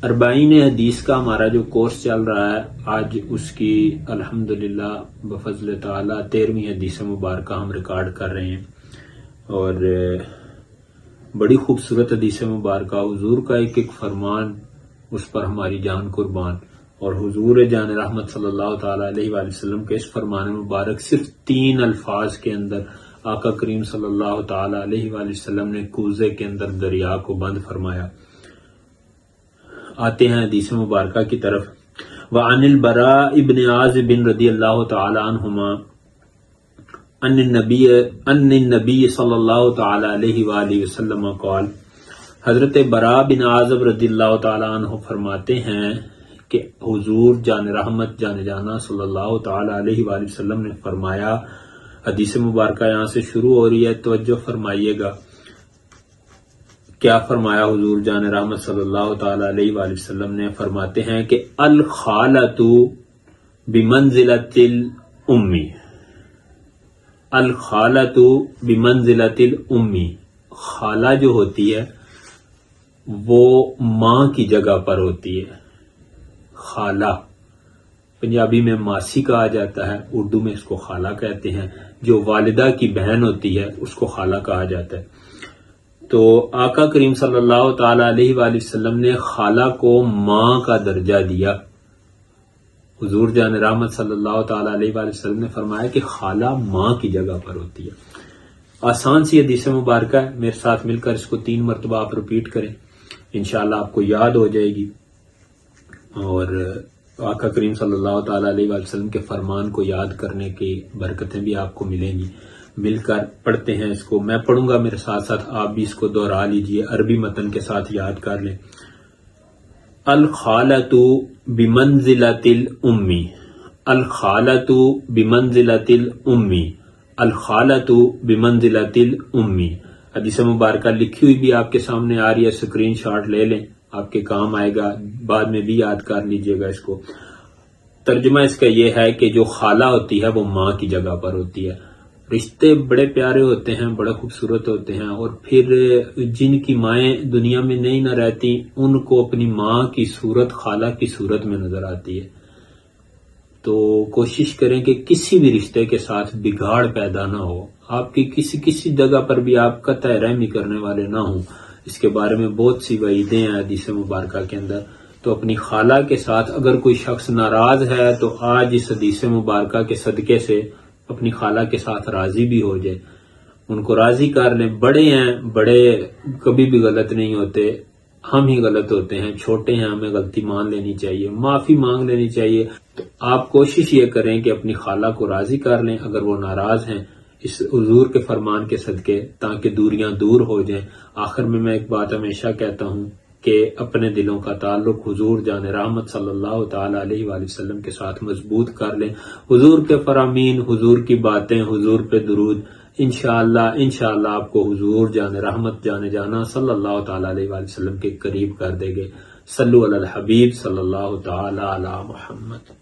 اربعین حدیث کا ہمارا جو کورس چل رہا ہے، آج اس کی الحمدللہ بفضل تعالی 13ویں حدیث مبارکہ ہم ریکارڈ کر رہے ہیں، اور بڑی خوبصورت حدیث مبارکہ، حضور کا ایک ایک فرمان اس پر ہماری جان قربان، اور حضور جان رحمت صلی اللہ تعالی علیہ وآلہ وسلم کے اس فرمان مبارک صرف 3 الفاظ کے اندر آقا کریم صلی اللہ تعالی علیہ وآلہ وسلم نے کوزے کے اندر دریا کو بند فرمایا۔ آتے ہیں حدیث مبارکہ کی طرف۔ وعن البراء ابن عازب رضی اللہ تعالی عنہما ان النبی صلی اللہ تعالی علیہ وآلہ وسلم قال، حضرت براء بن عازب رضی اللہ تعالی عنہ فرماتے ہیں کہ حضور جان رحمت جان جانا صلی اللہ تعالی علیہ وآلہ وسلم نے فرمایا۔ حدیث مبارکہ یہاں سے شروع ہو رہی ہے، توجہ فرمائیے گا۔ کیا فرمایا حضور جان رحمت صلی اللہ تعالی علیہ وآلہ وسلم نے؟ فرماتے ہیں کہ الخالۃ بمنزلۃ الام، الخالۃ بمنزلۃ الام، خالہ جو ہوتی ہے وہ ماں کی جگہ پر ہوتی ہے۔ خالہ پنجابی میں ماسی کہا جاتا ہے، اردو میں اس کو خالہ کہتے ہیں۔ جو والدہ کی بہن ہوتی ہے اس کو خالہ کہا جاتا ہے۔ تو آقا کریم صلی اللہ تعالی علیہ وآلہ وسلم نے خالہ کو ماں کا درجہ دیا۔ حضور جان رحمت صلی اللہ تعالی علیہ وآلہ وسلم نے فرمایا کہ خالہ ماں کی جگہ پر ہوتی ہے۔ آسان سی حدیث مبارکہ ہے، میرے ساتھ مل کر اس کو 3 مرتبہ آپ ریپیٹ کریں، انشاءاللہ آپ کو یاد ہو جائے گی، اور آقا کریم صلی اللہ تعالی علیہ وآلہ وسلم کے فرمان کو یاد کرنے کی برکتیں بھی آپ کو ملیں گی۔ مل کر پڑھتے ہیں اس کو، میں پڑھوں گا میرے ساتھ ساتھ آپ بھی اس کو دہرا لیجئے، عربی متن کے ساتھ یاد کر لیں۔ الخالۃ بمنزلۃ الام، الخالۃ بمنزلۃ الام، الخالۃ بمنزلۃ الام۔ حدیث مبارکہ لکھی ہوئی بھی آپ کے سامنے آ رہی ہے، اسکرین شاٹ لے لیں، آپ کے کام آئے گا، بعد میں بھی یاد کر لیجئے گا اس کو۔ ترجمہ اس کا یہ ہے کہ جو خالہ ہوتی ہے وہ ماں کی جگہ پر ہوتی ہے۔ رشتے بڑے پیارے ہوتے ہیں، بڑے خوبصورت ہوتے ہیں، اور پھر جن کی مائیں دنیا میں نہیں نہ رہتی ان کو اپنی ماں کی صورت خالہ کی صورت میں نظر آتی ہے۔ تو کوشش کریں کہ کسی بھی رشتے کے ساتھ بگاڑ پیدا نہ ہو، آپ کی کسی جگہ پر بھی آپ قطع رحمی کرنے والے نہ ہوں۔ اس کے بارے میں بہت سی وعیدیں ہیں حدیث مبارکہ کے اندر۔ تو اپنی خالہ کے ساتھ اگر کوئی شخص ناراض ہے تو آج اس حدیث مبارکہ کے صدقے سے اپنی خالہ کے ساتھ راضی بھی ہو جائے، ان کو راضی کر لیں۔ بڑے ہیں، بڑے کبھی بھی غلط نہیں ہوتے، ہم ہی غلط ہوتے ہیں، چھوٹے ہیں، ہمیں غلطی مان لینی چاہیے، معافی مانگ لینی چاہیے۔ تو آپ کوشش یہ کریں کہ اپنی خالہ کو راضی کر لیں اگر وہ ناراض ہیں، اس حضور کے فرمان کے صدقے، تاکہ دوریاں دور ہو جائیں۔ آخر میں ایک بات ہمیشہ کہتا ہوں کہ اپنے دلوں کا تعلق حضور جان رحمت صلی اللہ تعالی علیہ وآلہ وسلم کے ساتھ مضبوط کر لیں۔ حضور کے فرامین، حضور کی باتیں، حضور پہ درود، انشاءاللہ آپ کو حضور جان رحمت جان جانا صلی اللہ تعالی علیہ وآلہ وسلم کے قریب کر دے گے۔ صلو علی الحبیب صلی اللہ تعالی علی محمد۔